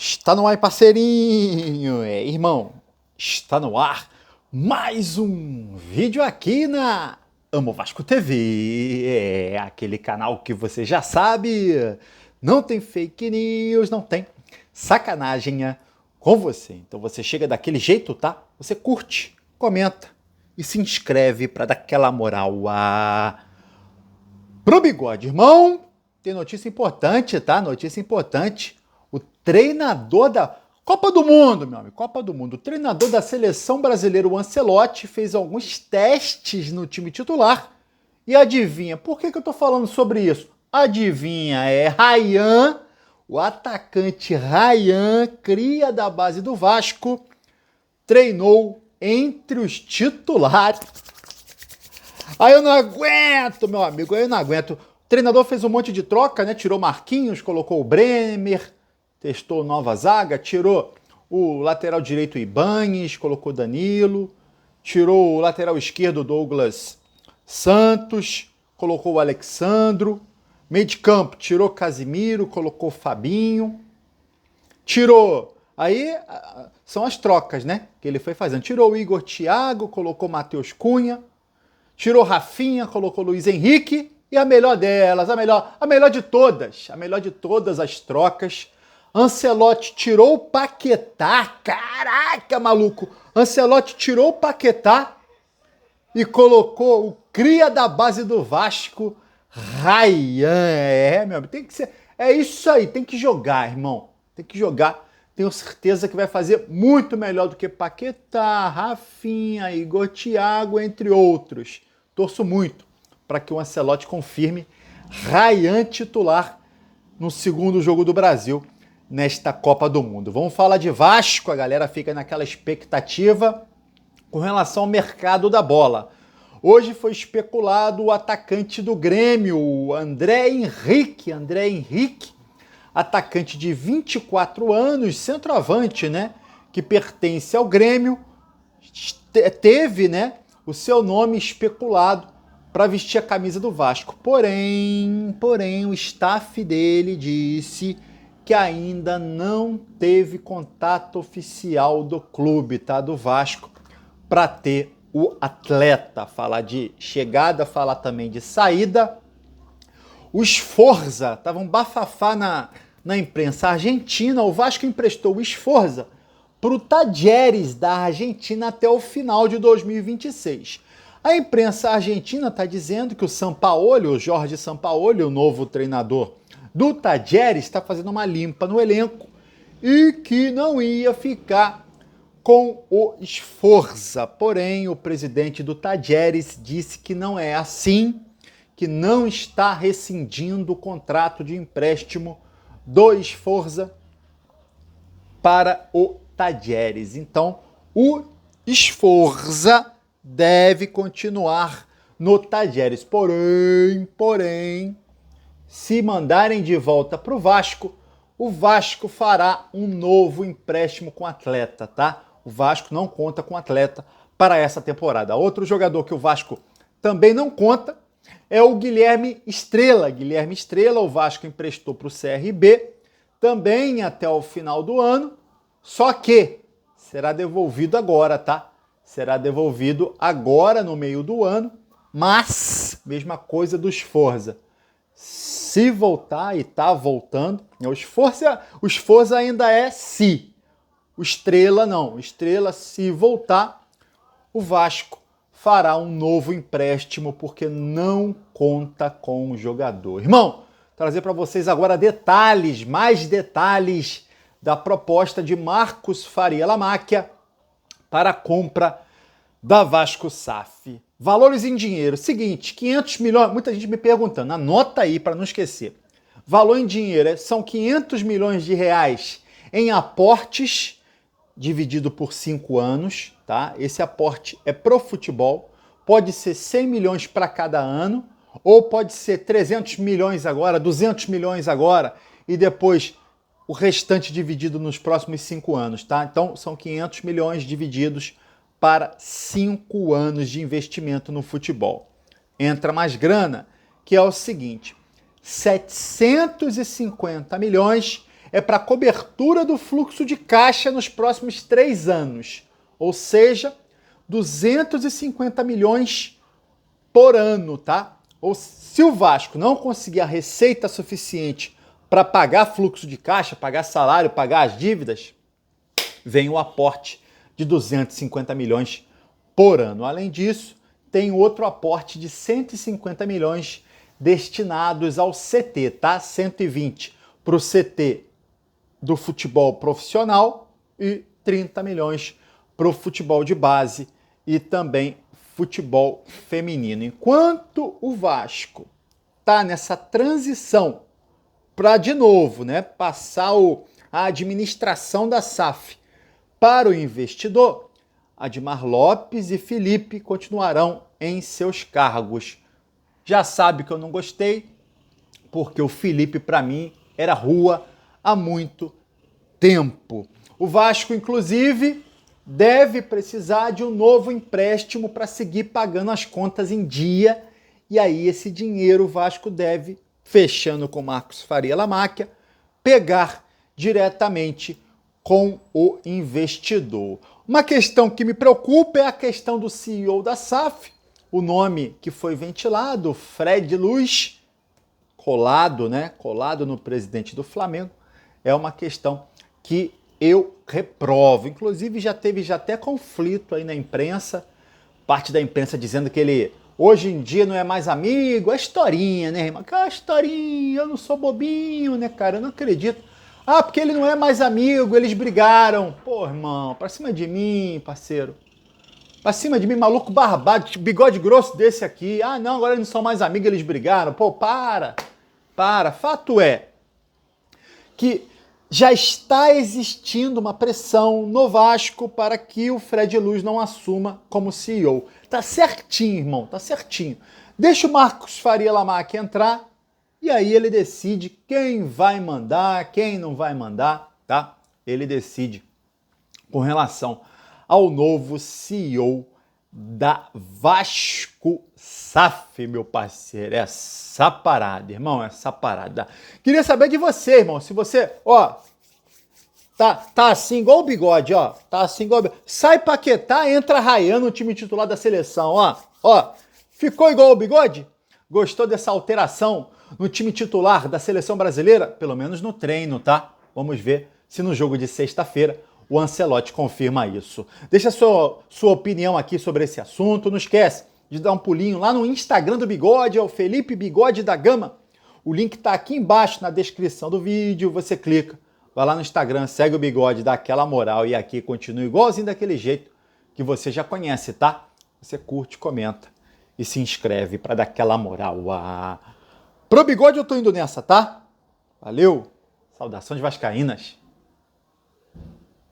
Está no ar, parceirinho! Irmão, está no ar mais um vídeo aqui na Amo Vasco TV. Aquele canal que você já sabe, não tem fake news, não tem sacanagem com você. Então você chega daquele jeito, tá? Você curte, comenta e se inscreve para dar aquela moral pro bigode. Irmão, tem notícia importante, tá? Notícia importante. O treinador da Copa do Mundo, meu amigo, Copa do Mundo. O treinador da seleção brasileira, o Ancelotti, fez alguns testes no time titular. E adivinha, por que eu tô falando sobre isso? Adivinha, é Ryan, o atacante Ryan, cria da base do Vasco, treinou entre os titulares. Aí eu não aguento, meu amigo, eu não aguento. O treinador fez um monte de troca, né? Tirou Marquinhos, colocou o Bremer, testou nova zaga, tirou o lateral direito Ibanes, colocou Danilo, tirou o lateral esquerdo Douglas Santos, colocou o Alexandro, meio de campo tirou Casimiro, colocou Fabinho, tirou, aí são as trocas, né, que ele foi fazendo, tirou o Igor Thiago, colocou Matheus Cunha, tirou Rafinha, colocou Luiz Henrique, e a melhor delas, a melhor de todas as trocas, Ancelotti tirou o Paquetá, caraca, maluco, Ancelotti tirou o Paquetá e colocou o cria da base do Vasco, Ryan. Meu amigo, tem que ser, é isso aí, tem que jogar, irmão, tem que jogar, tenho certeza que vai fazer muito melhor do que Paquetá, Rafinha, Igor Thiago, entre outros. Torço muito para que o Ancelotti confirme Ryan titular no segundo jogo do Brasil nesta Copa do Mundo. Vamos falar de Vasco, a galera fica naquela expectativa com relação ao mercado da bola. Hoje foi especulado o atacante do Grêmio, o André Henrique, atacante de 24 anos, centroavante, né, que pertence ao Grêmio, teve, né, o seu nome especulado para vestir a camisa do Vasco. Porém, o staff dele disse que ainda não teve contato oficial do clube, tá, do Vasco, para ter o atleta. Falar de chegada, falar também de saída. O Sforza, tava um bafafá na imprensa argentina, o Vasco emprestou o Sforza para o Talleres da Argentina até o final de 2026. A imprensa argentina está dizendo que o Sampaoli, o Jorge Sampaoli, o novo treinador do Talleres, está fazendo uma limpa no elenco e que não ia ficar com o Sforza. Porém, o presidente do Talleres disse que não é assim, que não está rescindindo o contrato de empréstimo do Sforza para o Talleres. Então, o Sforza deve continuar no Talleres. Porém, se mandarem de volta para o Vasco fará um novo empréstimo com atleta, tá? O Vasco não conta com atleta para essa temporada. Outro jogador que o Vasco também não conta é o Guilherme Estrela. Guilherme Estrela, o Vasco emprestou para o CRB, também até o final do ano, só que será devolvido agora, tá? Será devolvido agora no meio do ano, mas mesma coisa do Sforza. Se voltar, e tá voltando, o Sforza ainda é se. O Estrela não. O Estrela, se voltar, o Vasco fará um novo empréstimo porque não conta com o jogador. Irmão, trazer para vocês agora detalhes, mais detalhes da proposta de Marcos Faria Lamáquia para a compra da Vasco SAF. Valores em dinheiro. Seguinte, 500 milhões, muita gente me perguntando, anota aí para não esquecer. Valor em dinheiro são 500 milhões de reais em aportes, dividido por 5 anos, tá? Esse aporte é pro futebol, pode ser 100 milhões para cada ano, ou pode ser 300 milhões agora, 200 milhões agora, e depois o restante dividido nos próximos 5 anos, tá? Então são 500 milhões divididos para 5 anos de investimento no futebol. Entra mais grana, que é o seguinte, 750 milhões é para cobertura do fluxo de caixa nos próximos 3 anos. Ou seja, 250 milhões por ano, tá? Ou se o Vasco não conseguir a receita suficiente para pagar fluxo de caixa, pagar salário, pagar as dívidas, vem o aporte de 250 milhões por ano. Além disso, tem outro aporte de 150 milhões destinados ao CT, tá? 120 para o CT do futebol profissional e 30 milhões para o futebol de base e também futebol feminino. Enquanto o Vasco tá nessa transição para, de novo, né, passar a administração da SAF para o investidor, Admar Lopes e Felipe continuarão em seus cargos. Já sabe que eu não gostei, porque o Felipe, para mim, era rua há muito tempo. O Vasco, inclusive, deve precisar de um novo empréstimo para seguir pagando as contas em dia. E aí esse dinheiro o Vasco deve, fechando com Marcos Faria Lamáquia, pegar diretamente com o investidor. Uma questão que me preocupa é a questão do CEO da SAF, o nome que foi ventilado, Fred Luz, colado no presidente do Flamengo, é uma questão que eu reprovo. Inclusive já teve até conflito aí na imprensa, parte da imprensa dizendo que ele hoje em dia não é mais amigo, é historinha, né, irmão? Ah, historinha, eu não sou bobinho, né, cara? Eu não acredito. Ah, porque ele não é mais amigo, eles brigaram. Pô, irmão, pra cima de mim, parceiro. Pra cima de mim, maluco barbado, bigode grosso desse aqui. Ah, não, agora eles não são mais amigos, eles brigaram. Pô, para. Fato é que já está existindo uma pressão no Vasco para que o Fred Luz não assuma como CEO. Tá certinho, irmão, tá certinho. Deixa o Marcos Faria Lamáquia entrar e aí ele decide quem vai mandar, quem não vai mandar, tá? Ele decide com relação ao novo CEO da Vasco SAF, meu parceiro. É essa parada, irmão, essa parada. Queria saber de você, irmão, se você, ó, tá assim igual o Bigode, ó, tá assim igual o Bigode. Sai Paquetá, entra Rayano no time titular da seleção, ó. Ficou igual o Bigode? Gostou dessa alteração no time titular da seleção brasileira? Pelo menos no treino, tá? Vamos ver se no jogo de sexta-feira o Ancelotti confirma isso. Deixa sua opinião aqui sobre esse assunto. Não esquece de dar um pulinho lá no Instagram do Bigode, é o Felipe Bigode da Gama. O link tá aqui embaixo na descrição do vídeo. Você clica, vai lá no Instagram, segue o Bigode, dá aquela moral e aqui continua igualzinho daquele jeito que você já conhece, tá? Você curte, comenta e se inscreve para dar aquela moral. Pro Bigode eu tô indo nessa, tá? Valeu! Saudações vascaínas!